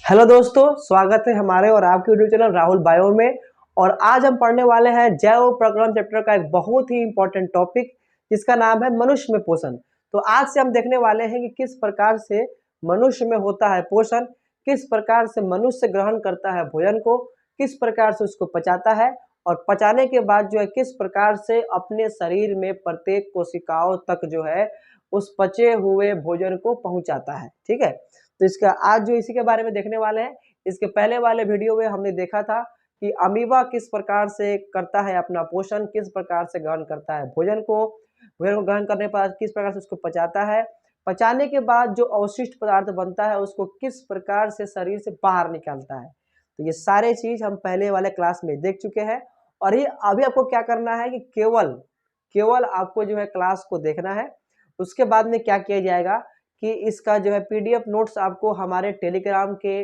Hello दोस्तों, स्वागत है हमारे और आपके यूट्यूब चैनल राहुल बायो में। और आज हम पढ़ने वाले हैं जैव प्रकरण चैप्टर का एक बहुत ही इंपॉर्टेंट टॉपिक जिसका नाम है मनुष्य में पोषण। तो आज से हम देखने वाले हैं कि किस प्रकार से मनुष्य में होता है पोषण, किस प्रकार से मनुष्य ग्रहण करता है भोजन को, किस प्रकार से उसको पचाता है और पचाने के बाद जो है किस प्रकार से अपने शरीर में प्रत्येक कोशिकाओं तक जो है उस पचे हुए भोजन को पहुंचाता है। ठीक है, तो इसका आज जो इसी के बारे में देखने वाले हैं। इसके पहले वाले वीडियो में हमने देखा था कि अमीबा किस प्रकार से करता है अपना पोषण, किस प्रकार से ग्रहण करता है भोजन को ग्रहण करने पर किस प्रकार से उसको पचाता है, पचाने के बाद जो अवशिष्ट पदार्थ बनता है उसको किस प्रकार से शरीर से बाहर निकालता है। तो ये सारे चीज हम पहले वाले क्लास में देख चुके हैं। और ये अभी आपको क्या करना है कि केवल केवल आपको जो है क्लास को देखना है। उसके बाद में क्या किया जाएगा कि इसका जो है पीडीएफ नोट्स आपको हमारे टेलीग्राम के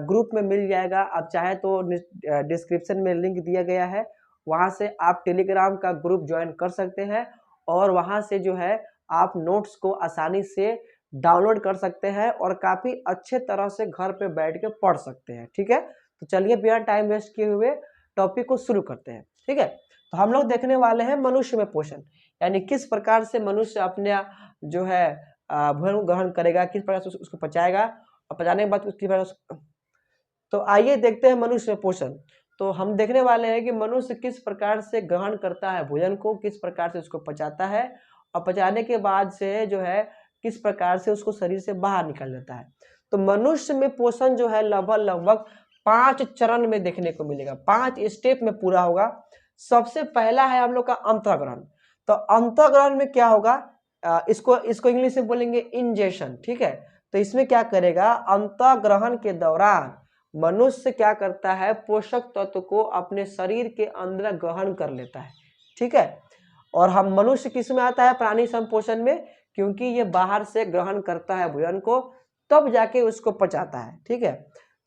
ग्रुप में मिल जाएगा। आप चाहे तो डिस्क्रिप्शन में लिंक दिया गया है, वहां से आप टेलीग्राम का ग्रुप ज्वाइन कर सकते हैं और वहां से जो है आप नोट्स को आसानी से डाउनलोड कर सकते हैं और काफी अच्छे तरह से घर पे बैठ के पढ़ सकते हैं। ठीक है, तो चलिए बिना टाइम वेस्ट किए हुए टॉपिक को शुरू करते हैं। ठीक है, तो हम लोग देखने वाले हैं मनुष्य में पोषण, यानी किस प्रकार से मनुष्य अपने जो है भोजन ग्रहण करेगा, किस प्रकार से उसको पचाएगा और पचाने के बाद उसकी तो आइए देखते हैं मनुष्य में पोषण। तो हम देखने वाले हैं कि मनुष्य किस प्रकार से ग्रहण करता है भोजन को, किस प्रकार से उसको पचाता है और पचाने के बाद से जो है किस प्रकार से उसको शरीर से बाहर निकाल देता है। तो मनुष्य में पोषण जो है लगभग 5 चरण में देखने को मिलेगा, 5 स्टेप में पूरा होगा। सबसे पहला है हम लोग का अंतःग्रहण। तो अंतःग्रहण में क्या होगा, इसको इंग्लिश में बोलेंगे इंजेशन। ठीक है, तो इसमें क्या करेगा, अंतःग्रहण के दौरान मनुष्य क्या करता है, पोषक तत्व को अपने शरीर के अंदर ग्रहण कर लेता है। ठीक है, और हम मनुष्य किस में आता है, प्राणी संपोषण में, क्योंकि ये बाहर से ग्रहण करता है भोजन को तब जाके उसको पचाता है। ठीक है,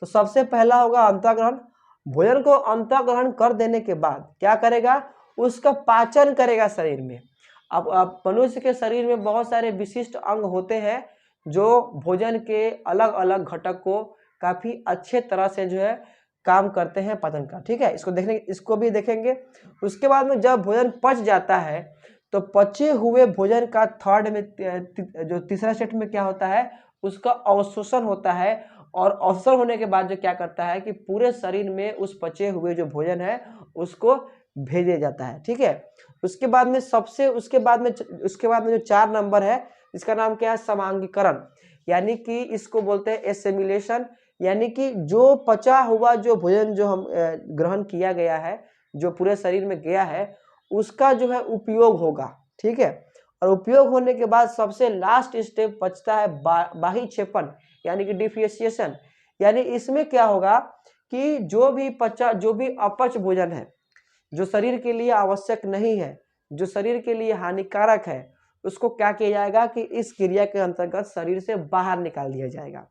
तो सबसे पहला होगा अंतःग्रहण। भोजन को अंतःग्रहण कर देने के बाद क्या करेगा, उसका पाचन करेगा शरीर में। अब मनुष्य के शरीर में बहुत सारे विशिष्ट अंग होते हैं जो भोजन के अलग अलग घटक को काफी अच्छे तरह से जो है काम करते हैं पाचन का। ठीक है, इसको भी देखेंगे। उसके बाद में जब भोजन पच जाता है तो पचे हुए भोजन का थर्ड में जो तीसरा स्टेप में क्या होता है, उसका अवशोषण होता है। और अवशोषण होने के बाद जो क्या करता है कि पूरे शरीर में उस पचे हुए जो भोजन है उसको भेजा जाता है। ठीक है, उसके बाद में उसके बाद में जो 4 नंबर है इसका नाम क्या है, समांगीकरण, यानी कि इसको बोलते हैं एसिमिलेशन। यानी कि जो पचा हुआ जो भोजन जो हम ग्रहण किया गया है, जो पूरे शरीर में गया है, उसका जो है उपयोग होगा। ठीक है, और उपयोग होने के बाद सबसे लास्ट स्टेप बचता है बाह्य क्षेपण, यानी कि डिफिशिएशन। यानी इसमें क्या होगा कि जो भी अपच भोजन है, जो शरीर के लिए आवश्यक नहीं है, जो शरीर के लिए हानिकारक है, उसको क्या किया जाएगा कि इस क्रिया के अंतर्गत शरीर से बाहर निकाल दिया जाएगा।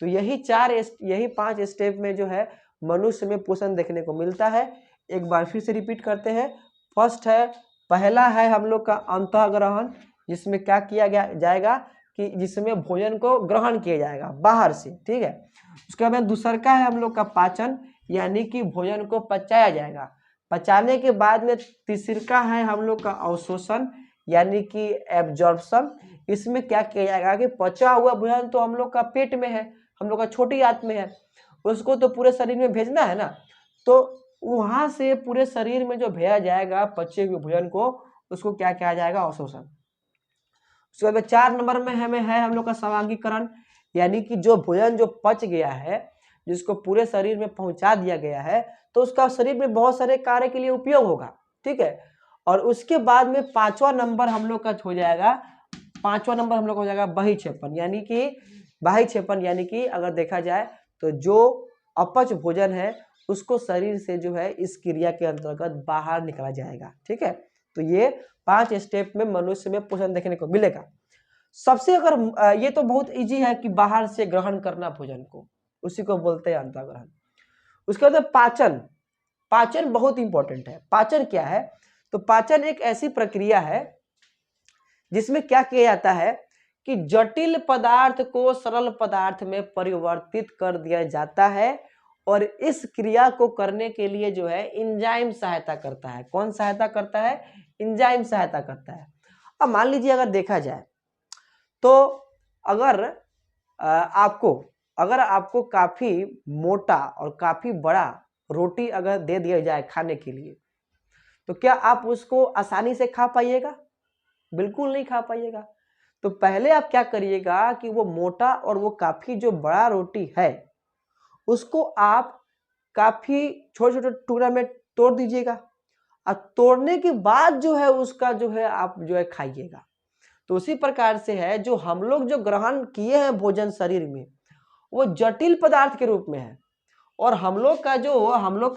तो यही 5 स्टेप में जो है मनुष्य में पोषण देखने को मिलता है। एक बार फिर से रिपीट करते हैं। पहला है हम लोग का अंतःग्रहण, जिसमें क्या किया जाएगा कि जिसमें भोजन को ग्रहण किया जाएगा बाहर से। ठीक है, उसके बाद दूसरा का है हम लोग का पाचन, यानी कि भोजन को पचाया जाएगा। पचाने के बाद में तीसरा है हम लोग का अवशोषण, यानी कि एब्जॉर्प्शन। इसमें क्या किया जाएगा कि पचा हुआ भोजन तो हम लोग का पेट में है, हम लोग का छोटी आंत में है, उसको तो पूरे शरीर में भेजना है ना। तो वहां से पूरे शरीर में जो भेजा जाएगा पचे हुए भोजन को, उसको क्या किया जाएगा, अवशोषण। उसके बाद 4 नंबर में हमें है हम लोग का समांगीकरण, यानी कि जो भोजन जो पच गया है, जिसको पूरे शरीर में पहुंचा दिया गया है, तो उसका शरीर में बहुत सारे कार्य के लिए उपयोग होगा। ठीक है, और उसके बाद में 5वां नंबर हम लोग का हो जाएगा, 5वां नंबर हम लोग हो जाएगा बाह्य क्षेपण। यानी कि अगर देखा जाए तो जो अपच भोजन है उसको शरीर से जो है इस क्रिया के अंतर्गत बाहर निकाला जाएगा। ठीक है, तो ये 5 स्टेप में मनुष्य में पोषण देखने को मिलेगा। सबसे अगर ये तो बहुत इजी है कि बाहर से ग्रहण करना भोजन को, उसी को बोलते हैं अंतःग्रहण। उसके बाद पाचन बहुत इंपॉर्टेंट है। पाचन क्या है, तो पाचन एक ऐसी प्रक्रिया है जिसमें क्या किया जाता है कि जटिल पदार्थ को सरल पदार्थ में परिवर्तित कर दिया जाता है और इस क्रिया को करने के लिए जो है एंजाइम सहायता करता है। कौन सहायता करता है? एंजाइम सहायता करता है। अब मान लीजिए अगर देखा जाए तो अगर आपको काफी मोटा और काफी बड़ा रोटी अगर दे दिया जाए खाने के लिए, तो क्या आप उसको आसानी से खा पाइएगा? बिल्कुल नहीं खा पाइएगा। तो पहले आप क्या करिएगा कि वो मोटा और वो काफी जो बड़ा रोटी है उसको आप काफी छोटे छोटे टुकड़ा में तोड़ दीजिएगा और तोड़ने के बाद जो है उसका जो है आप जो है खाइएगा। तो उसी प्रकार से है जो हम लोग जो ग्रहण किए हैं भोजन शरीर में वो जटिल पदार्थ के रूप में है और हम लोग का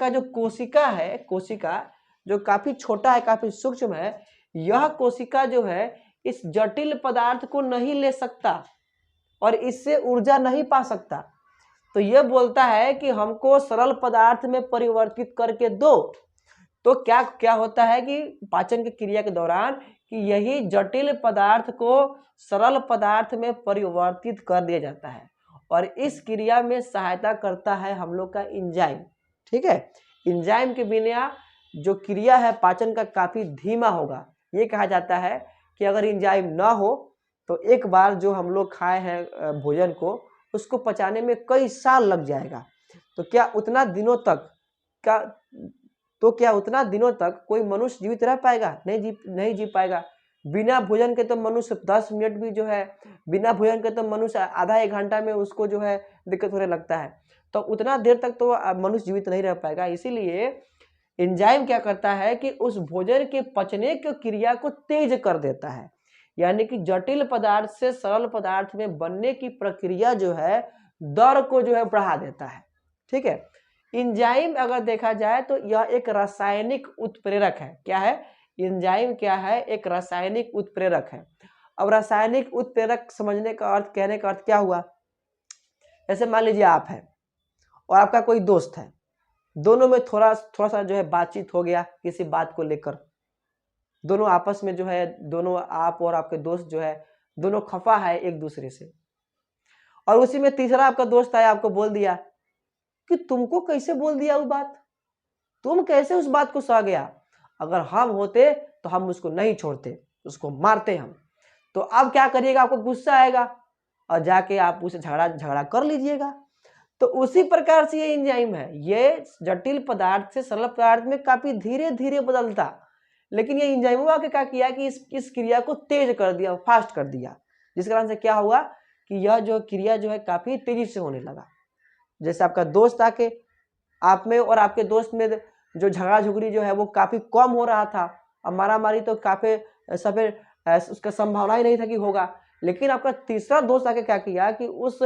जो कोशिका है, कोशिका जो काफी छोटा है, काफी सूक्ष्म है, यह कोशिका जो है इस जटिल पदार्थ को नहीं ले सकता और इससे ऊर्जा नहीं पा सकता। तो यह बोलता है कि हमको सरल पदार्थ में परिवर्तित करके दो। तो क्या क्या होता है कि पाचन की क्रिया के दौरान कि यही जटिल पदार्थ को सरल पदार्थ में परिवर्तित कर दिया जाता है और इस क्रिया में सहायता करता है हम लोग का एंजाइम। ठीक है, एंजाइम के बिना जो क्रिया है पाचन का काफी धीमा होगा। ये कहा जाता है कि अगर एंजाइम ना हो तो एक बार जो हम लोग खाए हैं भोजन को उसको पचाने में कई साल लग जाएगा। तो क्या उतना दिनों तक कोई मनुष्य जीवित रह पाएगा? नहीं जी पाएगा। बिना भोजन के तो मनुष्य 10 मिनट भी जो है, बिना भोजन के तो मनुष्य आधा एक घंटा में उसको जो है दिक्कत होने लगता है। तो उतना देर तक तो मनुष्य जीवित नहीं रह पाएगा। इसीलिए एंजाइम क्या करता है कि उस भोजन के पचने की क्रिया को तेज कर देता है, यानी कि जटिल पदार्थ से सरल पदार्थ में बनने की प्रक्रिया जो है दर को जो है बढ़ा देता है। ठीक है, एंजाइम अगर देखा जाए तो यह एक रासायनिक उत्प्रेरक है। क्या है? एंजाइम क्या है? एक रासायनिक उत्प्रेरक है। अब रासायनिक उत्प्रेरक समझने का अर्थ, कहने का अर्थ क्या हुआ? जैसे मान लीजिए आप है और आपका कोई दोस्त है, दोनों में थोड़ा सा जो है बातचीत हो गया किसी बात को लेकर, दोनों आपस में जो है, दोनों आप और आपके दोस्त जो है दोनों खफा है एक दूसरे से, और उसी में तीसरा आपका दोस्त आया आपको बोल दिया कि तुमको कैसे बोल दिया वो बात, तुम कैसे उस बात को सह गया, अगर हम होते तो हम उसको नहीं छोड़ते, उसको मारते हम। तो अब क्या करिएगा? आपको गुस्सा आएगा और जाके आप उसे झगड़ा कर लीजिएगा। तो उसी प्रकार से ये एंजाइम है, ये जटिल पदार्थ से सरल पदार्थ में काफी धीरे धीरे बदलता, लेकिन ये एंजाइमों आके क्या किया कि इस क्रिया को तेज कर दिया, फास्ट कर दिया, जिस कारण से क्या हुआ कि यह जो क्रिया जो है काफी तेजी से होने लगा। जैसे आपका दोस्त आके आप में और आपके दोस्त में जो झगड़ा झुगड़ी जो है वो काफी कम हो रहा था और मारा मारी तो काफी सफे उसका संभावना ही नहीं था कि होगा, लेकिन आपका तीसरा दोस्त आके क्या किया कि उस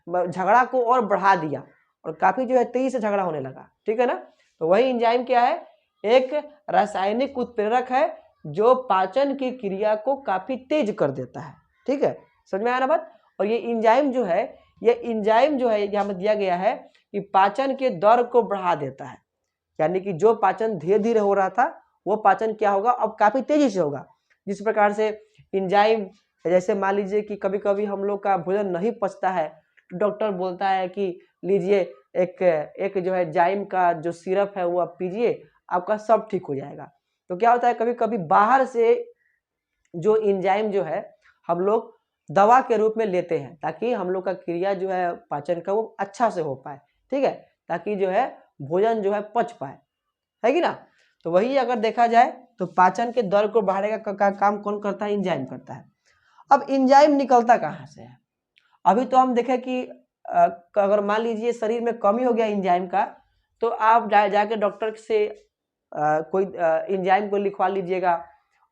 झगड़ा को और बढ़ा दिया और काफी जो है तेजी से झगड़ा होने लगा। ठीक है ना? तो वही एंजाइम क्या है? एक रासायनिक उत्प्रेरक है जो पाचन की क्रिया को काफी तेज कर देता है। ठीक है, समझ में आया ना बात? और ये एंजाइम जो है यहाँ में दिया गया है कि पाचन के दर को बढ़ा देता है, यानी कि जो पाचन धीरे धीरे हो रहा था वो पाचन क्या होगा अब काफी तेजी से होगा। जिस प्रकार से एंजाइम, जैसे मान लीजिए कि कभी कभी हम लोग का भोजन नहीं पचता है तो डॉक्टर बोलता है कि लीजिए एक जो है जाइम का जो सिरप है वो आप पीजिए, आपका सब ठीक हो जाएगा। तो क्या होता है कभी कभी बाहर से जो एंजाइम जो है हम लोग दवा के रूप में लेते हैं ताकि हम लोग का क्रिया जो है पाचन का वो अच्छा से हो पाए। ठीक है, ताकि जो है भोजन जो है पच पाए, है कि ना? तो वही अगर देखा जाए तो पाचन के दर को बढ़ाने का काम कौन करता है? एंजाइम करता है। अब एंजाइम निकलता कहाँ से है? अभी तो हम देखें कि अगर मान लीजिए शरीर में कमी हो गया एंजाइम का, तो आप जाके डॉक्टर से कोई एंजाइम को लिखवा लीजिएगा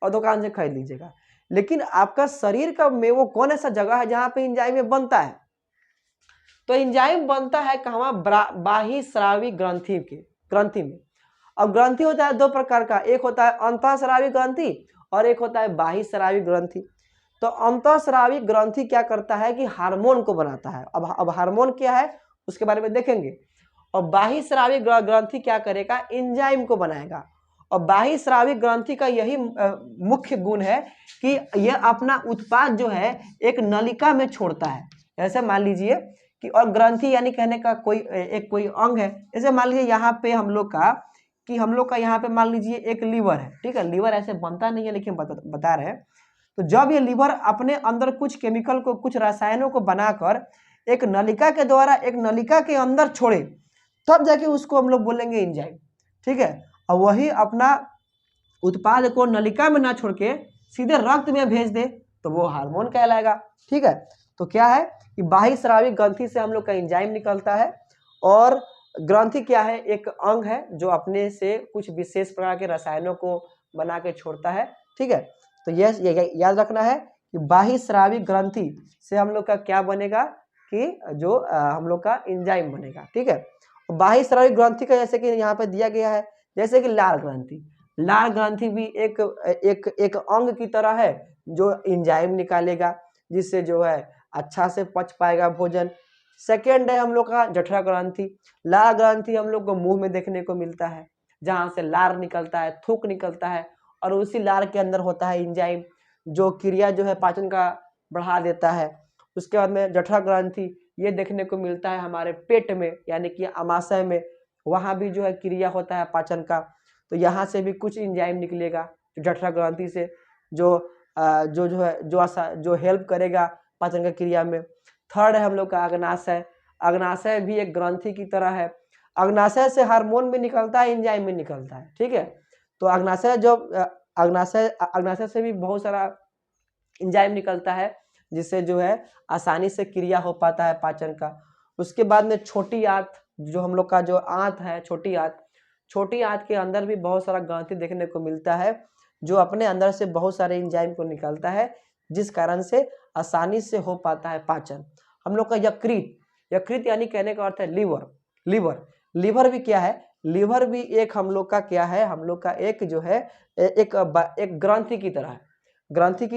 और दुकान से खरीद लीजिएगा। लेकिन आपका शरीर का में वो कौन ऐसा जगह है जहां पे एंजाइम बनता है? तो एंजाइम बनता है कहाँ? बाह्य स्रावी ग्रंथि में। अब ग्रंथि होता है दो प्रकार का, एक होता है अंतःस्रावी ग्रंथि और एक होता है बाह्य स्रावी ग्रंथि। तो अंतःस्रावी ग्रंथि क्या करता है कि हार्मोन को बनाता है। अब हार्मोन क्या है उसके बारे में देखेंगे। और बाह्य स्रावी ग्रंथि क्या करेगा? एंजाइम को बनाएगा। और बाह्य स्राविक ग्रंथि का यही मुख्य गुण है कि यह अपना उत्पाद जो है एक नलिका में छोड़ता है। ऐसे मान लीजिए कि, और ग्रंथि यानी कहने का कोई अंग है। जैसे मान लीजिए यहाँ पे हम लोग का यहाँ पे मान लीजिए एक लीवर है, ठीक है। लीवर ऐसे बनता नहीं है लेकिन बता रहे हैं। तो जब ये लीवर अपने अंदर कुछ केमिकल को, कुछ रसायनों को बनाकर एक नलिका के द्वारा एक नलिका के अंदर छोड़े, तब जाके उसको हम लोग बोलेंगे एंजाइम, ठीक है। और वही अपना उत्पाद को नलिका में ना छोड़ के सीधे रक्त में भेज दे तो वो हार्मोन कहलाएगा, ठीक है। तो क्या है कि बाह्य स्राविक ग्रंथि से हम लोग का एंजाइम निकलता है, और ग्रंथि क्या है, एक अंग है जो अपने से कुछ विशेष प्रकार के रसायनों को बना के छोड़ता है, ठीक है। तो ये याद रखना है कि बाह्य स्राविक ग्रंथि से हम लोग का क्या बनेगा कि जो हम लोग का एंजाइम बनेगा, ठीक है। बाह्य स्राविक ग्रंथि का जैसे कि यहाँ पे दिया गया है, जैसे कि लार ग्रंथि। लार ग्रंथि भी एक अंग की तरह है जो एंजाइम निकालेगा, जिससे जो है अच्छा से पच पाएगा भोजन। सेकेंड है हम लोग का जठरा ग्रंथि। लार ग्रंथि हम लोग को मुंह में देखने को मिलता है, जहां से लार निकलता है, थूक निकलता है, और उसी लार के अंदर होता है एंजाइम, जो क्रिया जो है पाचन का बढ़ा देता है। उसके बाद में जठरा ग्रंथि, ये देखने को मिलता है हमारे पेट में, यानी कि आमाशय में, वहां भी जो है क्रिया होता है पाचन का। तो यहाँ से भी कुछ एंजाइम निकलेगा जठरा ग्रंथि से, जो हेल्प करेगा पाचन का क्रिया में। थर्ड है हम लोग का अग्नाशय। अग्नाशय भी एक ग्रंथि की तरह है। अग्नाशय से हार्मोन भी निकलता है, एंजाइम भी निकलता है, ठीक है। तो अग्नाशय से भी बहुत सारा एंजाइम निकलता है, जिससे जो है आसानी से क्रिया हो पाता है पाचन का। उसके बाद में छोटी आंत, जो हम लोग का जो आंत है, छोटी आंत के अंदर भी बहुत सारा ग्रंथि देखने को मिलता है, जो अपने अंदर से बहुत सारे एंजाइम को निकालता है, जिस कारण से आसानी से हो पाता है पाचन। हम लोग का यकृत यानी कहने का अर्थ है लीवर भी क्या है, लीवर भी एक हम लोग का क्या है, हम लोग का एक जो है एक ग्रंथि की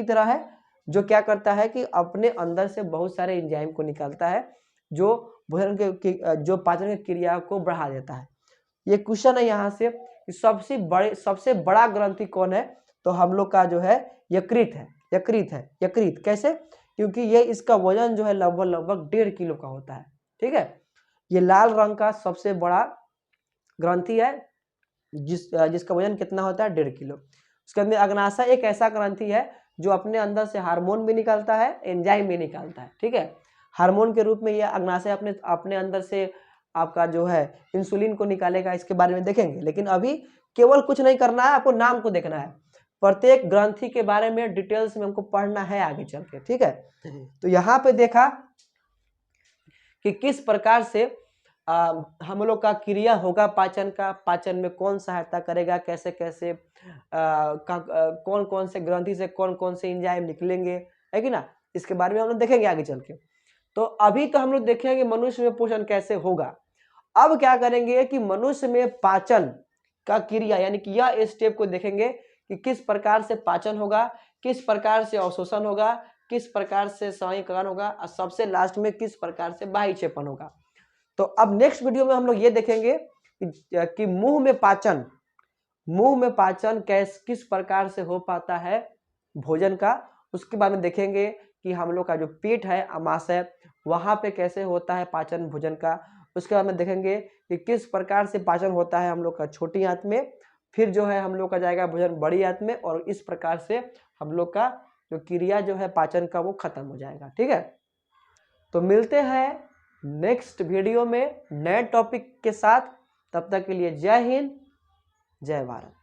तरह है, जो क्या करता है कि अपने अंदर से बहुत सारे एंजाइम को निकालता है, जो भोजन जो पाचन की क्रिया को बढ़ा देता है। ये क्वेश्चन है यहाँ से कि सबसे बड़ा ग्रंथि कौन है, तो हम लोग का जो है यकृत है। यकृत कैसे, क्योंकि ये इसका वजन जो है लगभग 1.5 किलो का होता है, ठीक है। ये लाल रंग का सबसे बड़ा ग्रंथि है, जिसका वजन कितना होता है, 1.5 किलो। उसके अंदर अग्नाशय एक ऐसा ग्रंथि है जो अपने अंदर से हार्मोन भी निकालता है, एंजाइम भी निकालता है, ठीक है। हार्मोन के रूप में यह अग्नाशय अपने अंदर से आपका जो है इंसुलिन को निकालेगा, इसके बारे में देखेंगे। लेकिन अभी केवल कुछ नहीं करना है, आपको नाम को देखना है। प्रत्येक ग्रंथि के बारे में डिटेल्स में हमको पढ़ना है आगे चल के, ठीक है। तो यहाँ पे देखा कि किस प्रकार से हम लोग का क्रिया होगा पाचन में कौन सहायता करेगा, कैसे कैसे कौन कौन से ग्रंथि से कौन कौन से एंजाइम निकलेंगे, है कि ना। इसके बारे में हम लोग देखेंगे आगे चल के। तो अभी तो हम लोग देखेंगे मनुष्य में पोषण कैसे होगा। अब क्या करेंगे कि मनुष्य में पाचन का क्रिया, यानी कि यह स्टेप को देखेंगे कि किस प्रकार से पाचन होगा, किस प्रकार से अवशोषण होगा, किस प्रकार से संचयकरण होगा, और सबसे लास्ट में किस प्रकार से बाह्य क्षेपण होगा। तो अब नेक्स्ट वीडियो में हम लोग ये देखेंगे कि मुंह में पाचन किस प्रकार से हो पाता है भोजन का। उसके बाद में देखेंगे कि हम लोग का जो पेट है, आमाशय, वहां पे कैसे होता है पाचन भोजन का। उसके बाद में देखेंगे कि किस प्रकार से पाचन होता है हम लोग का छोटी आंत में, फिर जो है हम लोग का जाएगा भोजन बड़ी आंत में, और इस प्रकार से हम लोग का जो क्रिया जो है पाचन का वो खत्म हो जाएगा, ठीक है। तो मिलते हैं नेक्स्ट वीडियो में नए टॉपिक के साथ। तब तक के लिए जय हिंद, जय भारत।